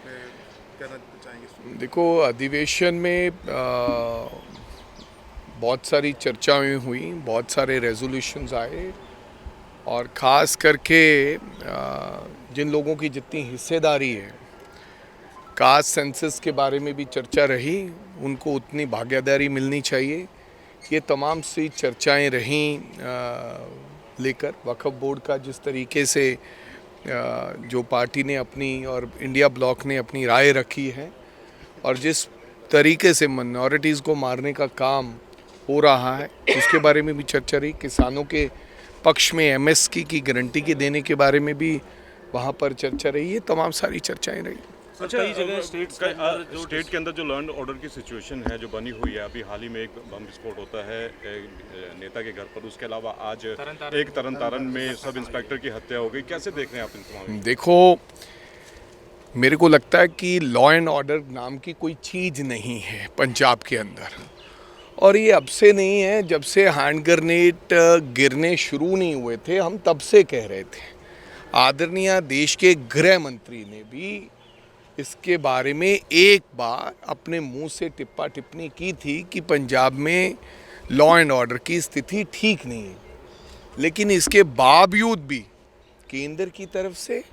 इसमें कहना चाहेंगे? देखो, अधिवेशन में बहुत सारी चर्चाएं हुई, बहुत सारे रेजोल्यूशंस आए और ख़ास करके जिन लोगों की जितनी हिस्सेदारी है, कास्ट सेंसस के बारे में भी चर्चा रही, उनको उतनी भागीदारी मिलनी चाहिए। ये तमाम सी चर्चाएं रहीं लेकर वक्फ बोर्ड का जिस तरीके से जो पार्टी ने अपनी और इंडिया ब्लॉक ने अपनी राय रखी है और जिस तरीके से माइनॉरिटीज़ को मारने का काम हो रहा है उसके बारे में भी चर्चा रही। किसानों के पक्ष में एमएसपी की गारंटी के देने के बारे में भी वहाँ पर चर्चा रही है। तमाम सारी चर्चाएं रही। अच्छा, कई जगह स्टेट के अंदर जो लॉ एंड ऑर्डर की सिचुएशन है जो बनी हुई है, अभी हाल ही में एक बम विस्फोट होता है नेता के घर पर, उसके अलावा आज एक तरन तारण में सब इंस्पेक्टर की हत्या हो गई। कैसे देख रहे हैं आप इन तमाम? देखो, मेरे को लगता है कि लॉ एंड ऑर्डर नाम की कोई चीज़ नहीं है पंजाब के अंदर, और ये अब से नहीं है। जब से हैंड ग्रेनेड गिरने शुरू नहीं हुए थे हम तब से कह रहे थे। आदरणीय देश के गृह मंत्री ने भी इसके बारे में एक बार अपने मुंह से टिप्पा टिप्पणी की थी कि पंजाब में लॉ एंड ऑर्डर की स्थिति ठीक नहीं है। लेकिन इसके बावजूद भी केंद्र की तरफ से,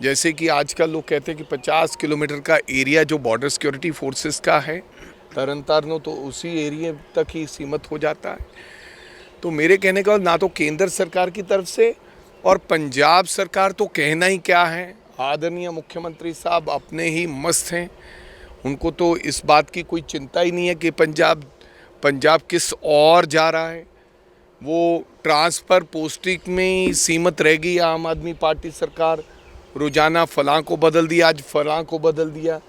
जैसे कि आजकल लोग कहते हैं कि 50 किलोमीटर का एरिया जो बॉर्डर सिक्योरिटी फोर्सेस का है, तरन तारण तो उसी एरिया तक ही सीमित हो जाता है। तो मेरे कहने का ना तो केंद्र सरकार की तरफ से और पंजाब सरकार तो कहना ही क्या है, आदरणीय मुख्यमंत्री साहब अपने ही मस्त हैं। उनको तो इस बात की कोई चिंता ही नहीं है कि पंजाब किस और जा रहा है। वो ट्रांसफ़र पोस्टिंग में ही सीमित रहेगी। आम आदमी पार्टी सरकार रोज़ाना फलां को बदल दिया, आज फलां को बदल दिया।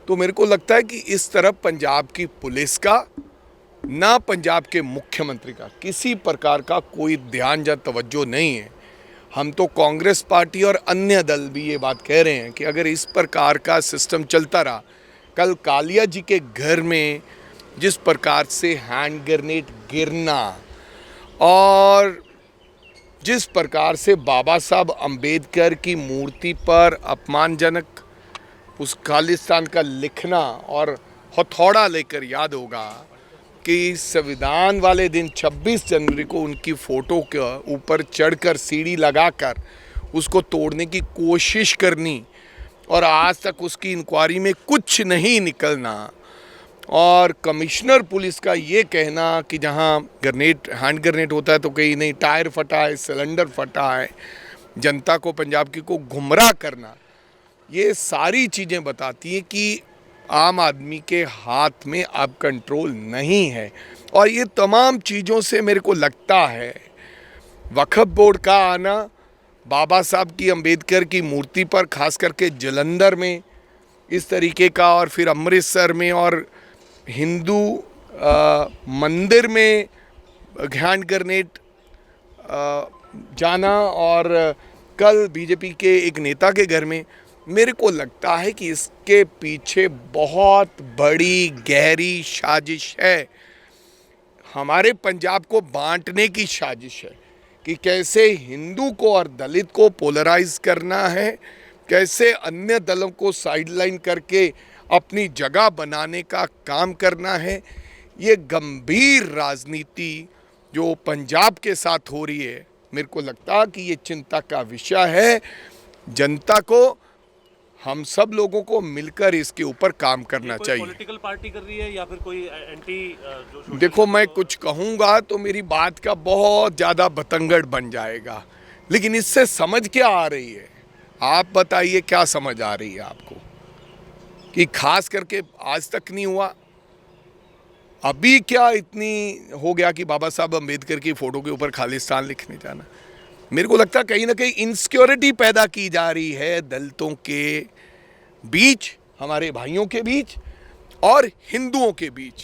तो मेरे को लगता है कि इस तरफ पंजाब की पुलिस का, ना पंजाब के मुख्यमंत्री का किसी प्रकार का कोई ध्यान या तवज्जो नहीं है। हम तो कांग्रेस पार्टी और अन्य दल भी ये बात कह रहे हैं कि अगर इस प्रकार का सिस्टम चलता रहा, कल कालिया जी के घर में जिस प्रकार से हैंड ग्रेनेड गिरना और जिस प्रकार से बाबा साहब अंबेडकर की मूर्ति पर अपमानजनक उस खालिस्तान का लिखना, और हथौड़ा लेकर याद होगा कि संविधान वाले दिन 26 जनवरी को उनकी फ़ोटो के ऊपर चढ़कर सीढ़ी लगाकर उसको तोड़ने की कोशिश करनी और आज तक उसकी इंक्वायरी में कुछ नहीं निकलना, और कमिश्नर पुलिस का ये कहना कि जहाँ हैंड ग्रेनेड होता है तो कहीं नहीं, टायर फटा है, सिलेंडर फटा है, जनता को, पंजाब की को गुमराह करना, ये सारी चीज़ें बताती हैं कि आम आदमी के हाथ में अब कंट्रोल नहीं है। और ये तमाम चीज़ों से मेरे को लगता है वक्फ बोर्ड का आना, बाबा साहब की अंबेडकर की मूर्ति पर खास करके जलंधर में इस तरीके का, और फिर अमृतसर में और हिंदू मंदिर में हैंड ग्रेनेड जाना, और कल बीजेपी के एक नेता के घर में, मेरे को लगता है कि इसके पीछे बहुत बड़ी गहरी साजिश है। हमारे पंजाब को बांटने की साजिश है कि कैसे हिंदू को और दलित को पोलराइज करना है, कैसे अन्य दलों को साइडलाइन करके अपनी जगह बनाने का काम करना है। ये गंभीर राजनीति जो पंजाब के साथ हो रही है, मेरे को लगता है कि ये चिंता का विषय है। जनता को, हम सब लोगों को मिलकर इसके ऊपर काम करना चाहिए। पॉलिटिकल पार्टी कर रही है या फिर कोई एंटी जो? देखो, मैं कुछ कहूँगा तो मेरी बात का बहुत ज़्यादा बतंगड़ बन जाएगा, लेकिन इससे समझ क्या आ रही है? आप बताइए क्या समझ आ रही है आपको? कि खास करके आज तक नहीं हुआ, अभी क्या इतनी हो गया कि बाबा साहब अम्बेडकर की फ़ोटो के ऊपर खालिस्तान लिखने जाना? मेरे को लगता है कहीं ना कहीं इनसिक्योरिटी पैदा की जा रही है दलितों के बीच, हमारे भाइयों के बीच और हिंदुओं के बीच,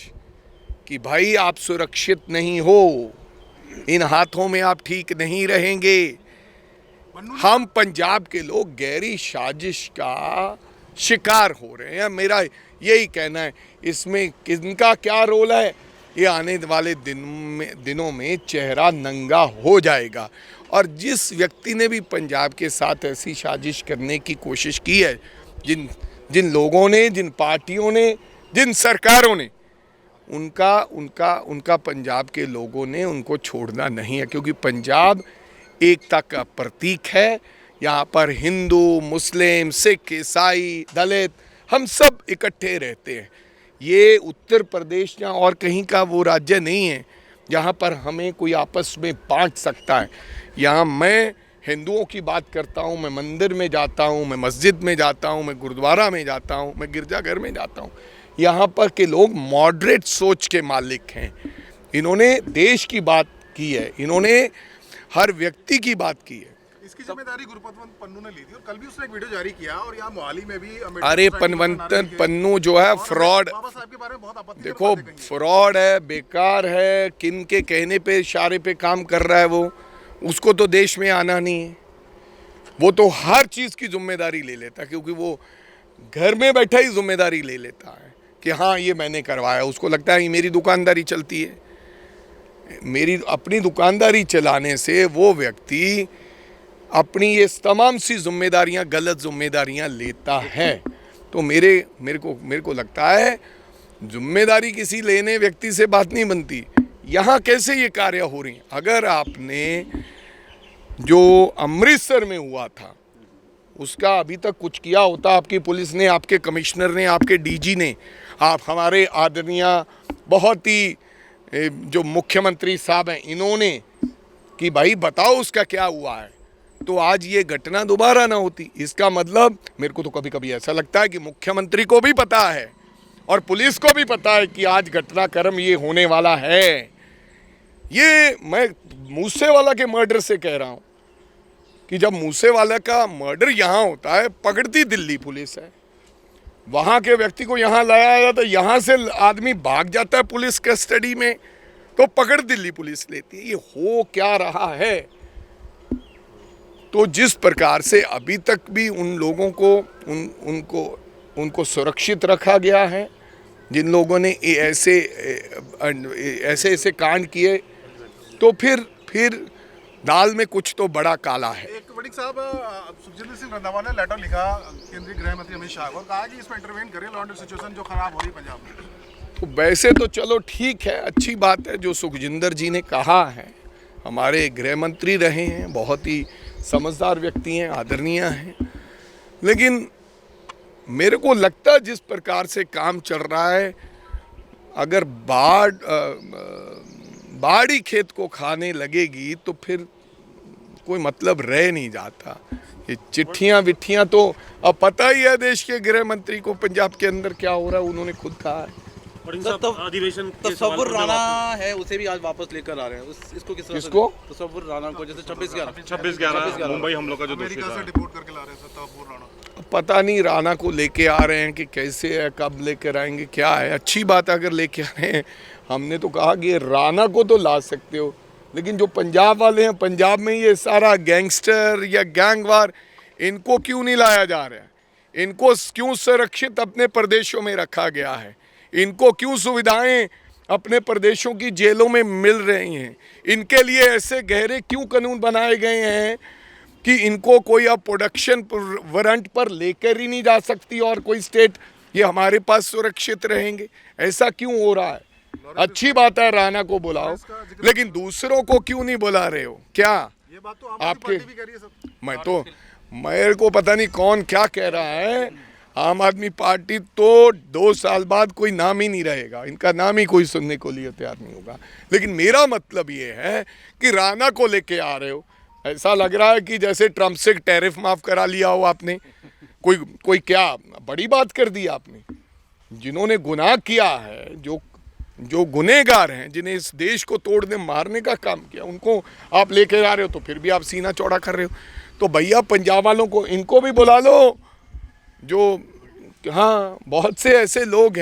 कि भाई आप सुरक्षित नहीं हो, इन हाथों में आप ठीक नहीं रहेंगे। हम पंजाब के लोग गहरी साजिश का शिकार हो रहे हैं। मेरा यही कहना है, इसमें किनका क्या रोल है, ये आने वाले दिनों में चेहरा नंगा हो जाएगा। और जिस व्यक्ति ने भी पंजाब के साथ ऐसी साजिश करने की कोशिश की है, जिन लोगों ने, जिन पार्टियों ने, जिन सरकारों ने, उनका पंजाब के लोगों ने उनको छोड़ना नहीं है, क्योंकि पंजाब एकता का प्रतीक है। यहाँ पर हिंदू, मुस्लिम, सिख, ईसाई, दलित हम सब इकट्ठे रहते हैं। ये उत्तर प्रदेश या और कहीं का वो राज्य नहीं है जहाँ पर हमें कोई आपस में बांट सकता है। यहाँ मैं हिंदुओं की बात करता हूँ, मैं मंदिर में जाता हूँ, मैं मस्जिद में जाता हूँ, मैं गुरुद्वारा में जाता हूँ, मैं गिरजाघर में जाता हूँ। यहाँ पर के लोग मॉडरेट सोच के मालिक हैं। इन्होंने देश की बात की है, इन्होंने हर व्यक्ति की बात की है। इसकी जिम्मेदारी गुरपतवंत पन्नू ने ली थी और कल भी उसने एक वीडियो जारी किया और यहाँ मोहाली में भी अरे पन्नू जो है फ्रॉड, बाबा साहब के बारे में बहुत आपत्ति देखो फ्रॉड है, बेकार है, किन के कहने पे इशारे पे काम कर रहा है वो, उसको तो देश में आना नहीं है। वो तो हर चीज़ की जिम्मेदारी ले लेता है, क्योंकि वो घर में बैठा ही जिम्मेदारी ले लेता है कि हाँ ये मैंने करवाया। उसको लगता है ये मेरी दुकानदारी चलती है। मेरी अपनी दुकानदारी चलाने से वो व्यक्ति अपनी ये तमाम सी जिम्मेदारियां, गलत जिम्मेदारियां लेता है। तो मेरे को लगता है जिम्मेदारी किसी लेने व्यक्ति से बात नहीं बनती। यहाँ कैसे ये कार्य हो रही हैं? अगर आपने जो अमृतसर में हुआ था उसका अभी तक कुछ किया होता, आपकी पुलिस ने, आपके कमिश्नर ने, आपके डीजी ने, आप हमारे आदरणीय बहुत ही जो मुख्यमंत्री साहब हैं इन्होंने कि भाई बताओ उसका क्या हुआ है, तो आज ये घटना दोबारा ना होती। इसका मतलब मेरे को तो कभी कभी ऐसा लगता है कि मुख्यमंत्री को भी पता है और पुलिस को भी पता है कि आज घटनाक्रम ये होने वाला है। ये मैं मूसेवाला के मर्डर से कह रहा हूँ कि जब मूसेवाला का मर्डर यहाँ होता है, पकड़ती दिल्ली पुलिस है, वहाँ के व्यक्ति को यहाँ लाया जाता है, यहाँ से आदमी भाग जाता है पुलिस कस्टडी में, तो पकड़ दिल्ली पुलिस लेती है। ये हो क्या रहा है? तो जिस प्रकार से अभी तक भी उन लोगों को उनको सुरक्षित रखा गया है, जिन लोगों ने ऐसे कांड किए, तो फिर दाल में कुछ तो बड़ा काला है। एक वड़िक साहब सुखजिंदर सिंह रंधावा ने लेटर लिखा केंद्रीय गृह मंत्री अमित शाह को, कहा कि इसमें इंटरवेन करें, लॉ एंड ऑर्डर सिचुएशन जो खराब हो रही पंजाब में। तो वैसे तो चलो ठीक है, अच्छी बात है जो सुखजिंदर जी ने कहा है। हमारे गृह मंत्री रहे हैं, बहुत ही समझदार व्यक्ति हैं, आदरणीय हैं, लेकिन मेरे को लगता है जिस प्रकार से काम चल रहा है, अगर बाढ़ ही खेत को खाने लगेगी तो फिर कोई मतलब रह नहीं जाता। ये चिट्ठियाँ विट्ठियाँ तो अब पता ही है देश के गृह मंत्री को पंजाब के अंदर क्या हो रहा है, उन्होंने खुद कहा है। अधिवेशन तस्वुर राणा है, उसे भी आज वापस लेकर आ रहे हैं। इसको किसको? तस्वुर राणा को, जैसे 26/11 मुंबई हमलों का जो दोषी अमेरिका था, से डिपोर्ट करके ला रहे हैं तस्वुर राणा। पता नहीं राणा को लेके आ रहे हैं कि कैसे है, कब लेकर आएंगे, क्या है। अच्छी बात अगर लेके आ रहे हैं। हमने तो कहा कि राणा को तो ला सकते हो, लेकिन जो पंजाब वाले हैं, पंजाब में ये सारा गैंगस्टर या गैंगवार, इनको क्यों नहीं लाया जा रहा है? इनको क्यों सुरक्षित अपने प्रदेशों में रखा गया है? इनको क्यों सुविधाएं अपने प्रदेशों की जेलों में मिल रही हैं? इनके लिए ऐसे गहरे क्यों कानून बनाए गए हैं कि इनको कोई अब प्रोडक्शन वारंट पर लेकर ही नहीं जा सकती और कोई स्टेट, ये हमारे पास सुरक्षित रहेंगे? ऐसा क्यों हो रहा है? अच्छी बात है राणा को बुलाओ, लेकिन दूसरों को क्यों नहीं बुला रहे हो? क्या ये बात तो आपके भी कह रही है मैं सब। मेरे को पता नहीं कौन क्या कह रहा है। आम आदमी पार्टी तो 2 साल बाद कोई नाम ही नहीं रहेगा, इनका नाम ही कोई सुनने को लिए तैयार नहीं होगा। लेकिन मेरा मतलब ये है कि राणा को लेके आ रहे हो, ऐसा लग रहा है कि जैसे ट्रम्प से टैरिफ माफ़ करा लिया हो आपने। कोई क्या बड़ी बात कर दी आपने? जिन्होंने गुनाह किया है, जो गुनहगार हैं, जिन्हें इस देश को तोड़ने मारने का काम किया, उनको आप लेके आ रहे हो, तो फिर भी आप सीना चौड़ा कर रहे हो। तो भैया पंजाब वालों को, इनको भी बुला लो। जो हाँ, बहुत से ऐसे लोग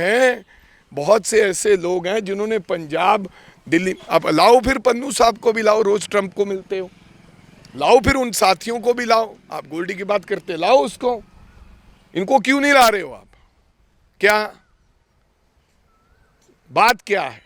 हैं जिन्होंने पंजाब, दिल्ली, अब लाओ फिर पन्नू साहब को भी लाओ, रोज ट्रम्प को मिलते हो, लाओ फिर उन साथियों को भी लाओ। आप गोल्डी की बात करते, लाओ उसको। इनको क्यों नहीं ला रहे हो आप? क्या बात क्या है?